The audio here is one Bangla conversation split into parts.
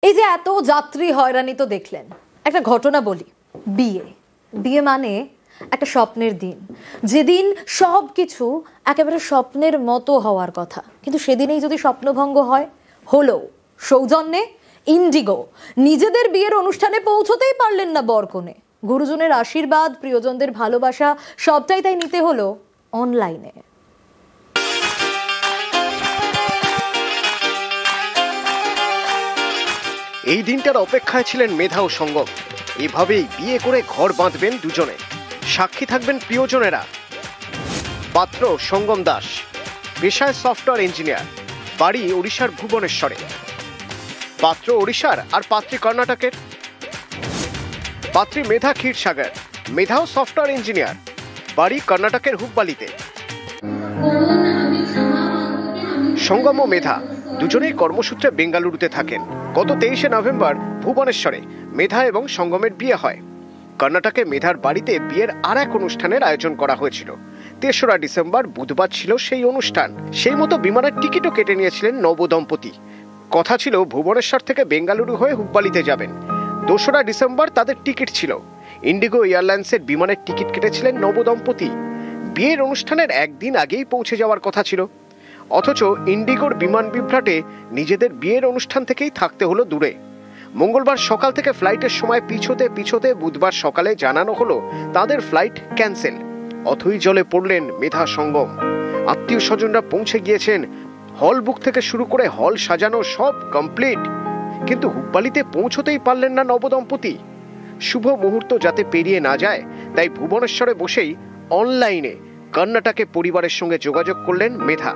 এই যে এত যাত্রী হয়রানি তো দেখলেন, একটা ঘটনা বলি। বিয়ে মানে একটা স্বপ্নের দিন, যেদিন সব কিছু একেবারে স্বপ্নের মতো হওয়ার কথা, কিন্তু সেদিনেই যদি স্বপ্নভঙ্গ হয়। হলো সৌজন্যে ইন্ডিগো নিজেদের বিয়ের অনুষ্ঠানে পৌঁছতেই পারলেন না বরকনে। গুরুজনের আশীর্বাদ, প্রিয়জনদের ভালোবাসা সবটাই তাই নিতে হলো অনলাইনে। এই দিনটার অপেক্ষায় ছিলেন মেধা ও সঙ্গম। এভাবেই বিয়ে করে ঘর বাঁধবেন দুজনে, সাক্ষী থাকবেন প্রিয়জনেরা। পাত্র সঙ্গম দাস, পেশায় সফটওয়্যার ইঞ্জিনিয়ার, বাড়ি ওড়িশার ভুবনেশ্বরে। পাত্র ওড়িশার আর পাত্রী কর্ণাটকের। পাত্রী মেধা ক্ষীরসাগর, মেধাও সফটওয়্যার ইঞ্জিনিয়ার, বাড়ি কর্ণাটকের হুব্বালিতে। সঙ্গম ও মেধা দুজনেই কর্মসূত্রে বেঙ্গালুরুতে থাকেন। গত 23শে নভেম্বর ভুবনেশ্বরে মেধা এবং সঙ্গমের বিয়ে হয়। কর্ণাটকে মেধার বাড়িতে বিয়ের আর এক অনুষ্ঠানের আয়োজন করা হয়েছিল। 3রা ডিসেম্বর বুধবার ছিল সেই অনুষ্ঠান। সেই মতো বিমানের টিকিটও কেটে নিয়েছিলেন নবদম্পতি। কথা ছিল ভুবনেশ্বর থেকে বেঙ্গালুরু হয়ে হুব্বালিতে যাবেন। 2রা ডিসেম্বর তাদের টিকিট ছিল। ইন্ডিগো এয়ারলাইন্সের বিমানের টিকিট কেটেছিলেন নবদম্পতি। বিয়ের অনুষ্ঠানের একদিন আগেই পৌঁছে যাওয়ার কথা ছিল, অথচ ইন্ডিগোর বিমান বিভ্রাটে নিজেদের বিয়ের অনুষ্ঠান থেকেই থাকতে হলো দূরে। মঙ্গলবার সকাল থেকে ফ্লাইটের সময় পিছোতে বুধবার সকালে জানানো হলো তাদের ফ্লাইট ক্যান্সেল। অথই জলে পড়লেন মেধা সঙ্গম। আত্মীয় স্বজনরা পৌঁছে গিয়েছেন, হল বুক থেকে শুরু করে হল সাজানো সব কমপ্লিট, কিন্তু হুব্বালিতে পৌঁছতেই পারলেন না নবদম্পতি। শুভ মুহূর্ত যাতে পেরিয়ে না যায়, তাই ভুবনেশ্বরে বসেই অনলাইনে কর্ণাটকে পরিবারের সঙ্গে যোগাযোগ করলেন মেধা।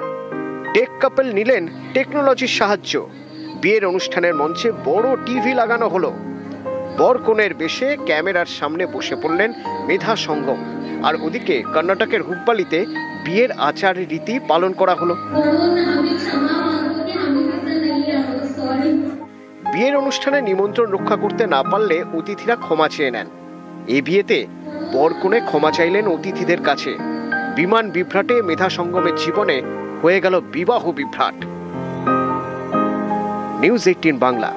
টেক কাপল নিলেন টেকনোলজির সাহায্য। বিয়ের অনুষ্ঠানের মঞ্চে বড় টিভি লাগানো হলো। বরকনের বেশে ক্যামেরার সামনে বসে পড়লেন মেধা সঙ্গম, আর ওদিকে কর্ণাটকের হুব্বালিতে বিয়ের আচার রীতি পালন করা হলো। বিয়ের অনুষ্ঠানে নিমন্ত্রণ রক্ষা করতে না পারলে অতিথিরা ক্ষমা চেয়ে নেন। এই বিয়েতে বরকনে ক্ষমা চাইলেন অতিথিদের কাছে। বিমান বিভ্রাটে মেধা সঙ্গমের জীবনে হয়ে গেল বিবাহ বিভ্রাট। নিউজ 18 বাংলা।